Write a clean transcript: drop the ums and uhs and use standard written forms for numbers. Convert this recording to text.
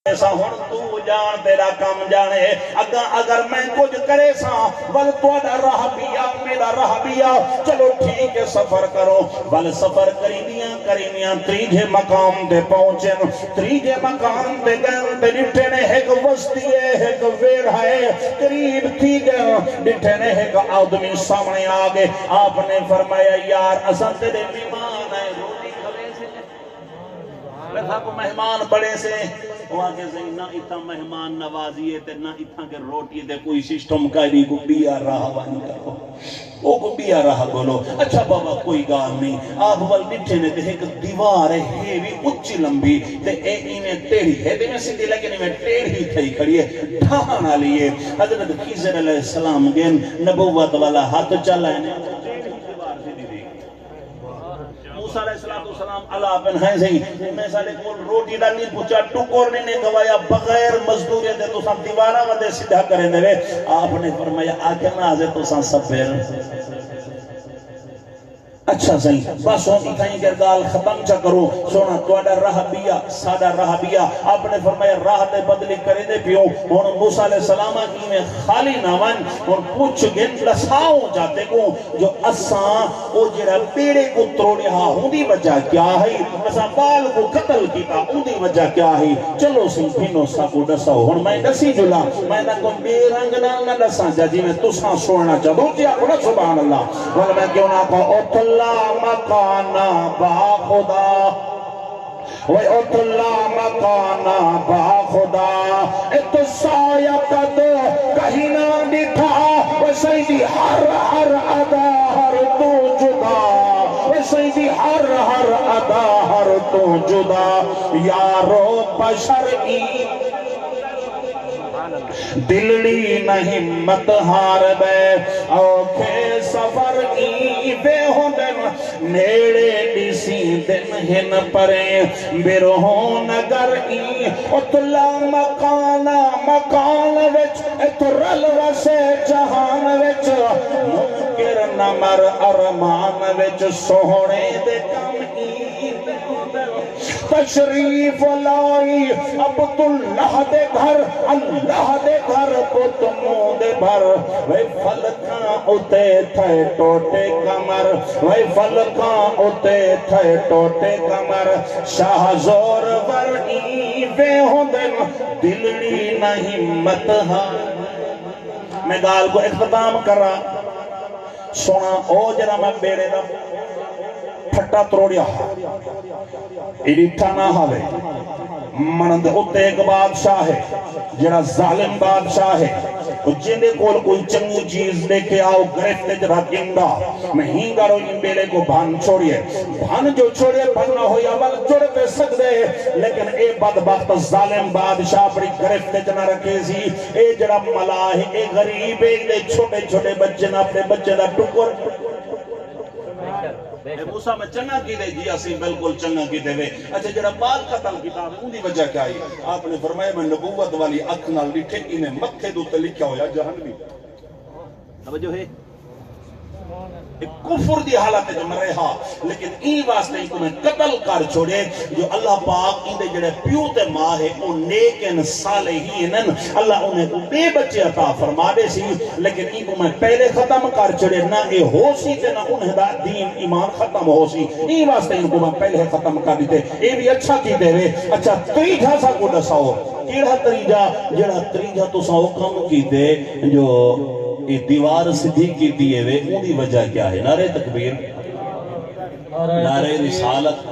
سا ہن تو جان تیرا کام جانے اگر میں کچھ کرے سا ول تواڈا راہ بیا میرا راہ بیا چلو ٹھیک ہے سفر کرو ول سفر کریندیاں تریجے مقام تے پہنچن تریجے مقام تے گئے تے ڈٹھے نے ایک بستی ہے ایک ویڑھا ہے قریب تھی گئے ڈٹھے نے ایک آدمی سامنے آ گئے آپ نے فرمایا یار اساں تیرے مہمان ہیں روٹی کھلے سے لکھا کو مہمان بڑے سے وہاں کے سے نہ اتنا مہمان نوازیے تے نہ اتنا کے روٹی دے کوئی سسٹم کاری کو بیا راہ وانی کرو وہ کو بیا راہ بولو اچھا بابا کوئی گال نہیں آپ وال بٹھے نے تے ایک دیوار ہے بھی اچھی لمبی تے انہیں ٹیڑھی ہے تے میں سیدھی لیکن میں ٹیڑھی تھئی کھڑی ہے ڈھانا لیے حضرت خضر علیہ السلام گن نبوت والا ہاتھ چلائے نے موسیٰ علیہ السلام اللہ بن ہیں سے میں سالے کو روٹی دا نہیں پوچھا ٹکور نے گوایا بغیر مزدوری دے تو سان دیوارہ ودے سیدھا کریں دے آپ نے فرمایا آکے نازے تو سان سب پھر اچھا صحیح بس ہوں اتھائیں گردال ختم چا کرو سونا توڑا راہ بیا سادہ راہ بیا آپ نے فرمایا راہ دے بدلی کرے دے پیو ہون موسیٰ علیہ السلام کی میں خالی ناوان ہون پوچھ گن لساؤں جاتے کو جو اساں او جرہ پیڑے کو تروڑے ہاں ہوں دی وجہ کیا ہے اساں بال کو قتل کیتا ہوں دی وجہ کیا ہے چلو سی بھینو سا کو ڈساؤ ہون میں ڈسی جلا میں نہ کو بے رنگ نہ ڈساں جا جی میں تساں سوڑنا چاہوں جیا کھڑا سبحان اللہ ولی میں کیوں نہ کو اوتل مکانا با خدا وے اطلع مکانا با خدا ات سایہ قد کہیں نہ نٹھا وے سیدی ہر ادا ہر تو جدا وے سیدی ہر ادا ہر تو جدا یارو بشر ای دلڑی نہ ہمت ہار بے اوکھے سفر ای بے ہوندن نیڑے ڈیسی دن ہن پریں بیرہون نگر ای اطلع مکانا مکان وچ اترل رسے جہان وچ منکر نمر ارمان وچ سوہنے دے کم ای تشریف لائی عبداللہ دے گھر اللہ دے گھر پت منہ دے بھر وے فلکاں اتے تھے ٹوٹے کمر وے فلکاں اتے تھے ٹوٹے کمر شاہ زور ورئی بے ہوندن دلڑی نہ ہمت ہاں میں گال کو اختتام کر رہا سونا او جرہ میں بیڑے دا پھٹا تروڑیا ایڈیٹھا نہ ہوئے منند اتے ایک بادشاہ ہے جڑا ظالم بادشاہ ہے جن کول کوئی چنگی چیز دے کے آؤ گرفتے جرا گنگا میں ہی گارو ان بیلے کو بھان چھوڑیے بھان جو چھوڑیے بھننا ہوئی اول جڑ پہ سک دے لیکن اے بدبخت ظالم بادشاہ بڑی گرفتے جنا رکھے سی اے جڑا ملاہ اے غریب اے چھوٹے چھوٹے بچے نہ اپنے بچے دا ٹکر موسیٰ میں چنگا کی دے جی اسی بالکل چنگا کی دے وے اچھا جڑا بعد قتل کتاب ان دی وجہ کیا ہے آپ نے فرمایا میں نبوت والی اکھنا لٹھے انہیں مکھے دو تے لکھا ہویا جہنمی توجہ ہے ایک کفر دی حالت ہے جو مرے ہاں لیکن این واسطے ان کو میں قتل کر چھوڑے جو اللہ پاک ان دے جڑے پیو تے ماں ہے ان نیکن صالحین اللہ انہیں بے بچے عطا فرما دے سی لیکن ان کو میں پہلے ختم کر چھوڑے نہ اے ہو سی تے نہ انہیں دا دین ایمان ختم ہو سی این واسطے ان کو میں پہلے ختم کر دیتے اے بھی اچھا کی دے وے اچھا تریجہ سا کو دساؤ کیڑا تریجہ جڑا تریجہ تو ساؤ کم کی دے جو یہ دیوار سدھی کی دیئے وے ان دی وجہ کیا ہے نعرہ تکبیر نعرہ رسالت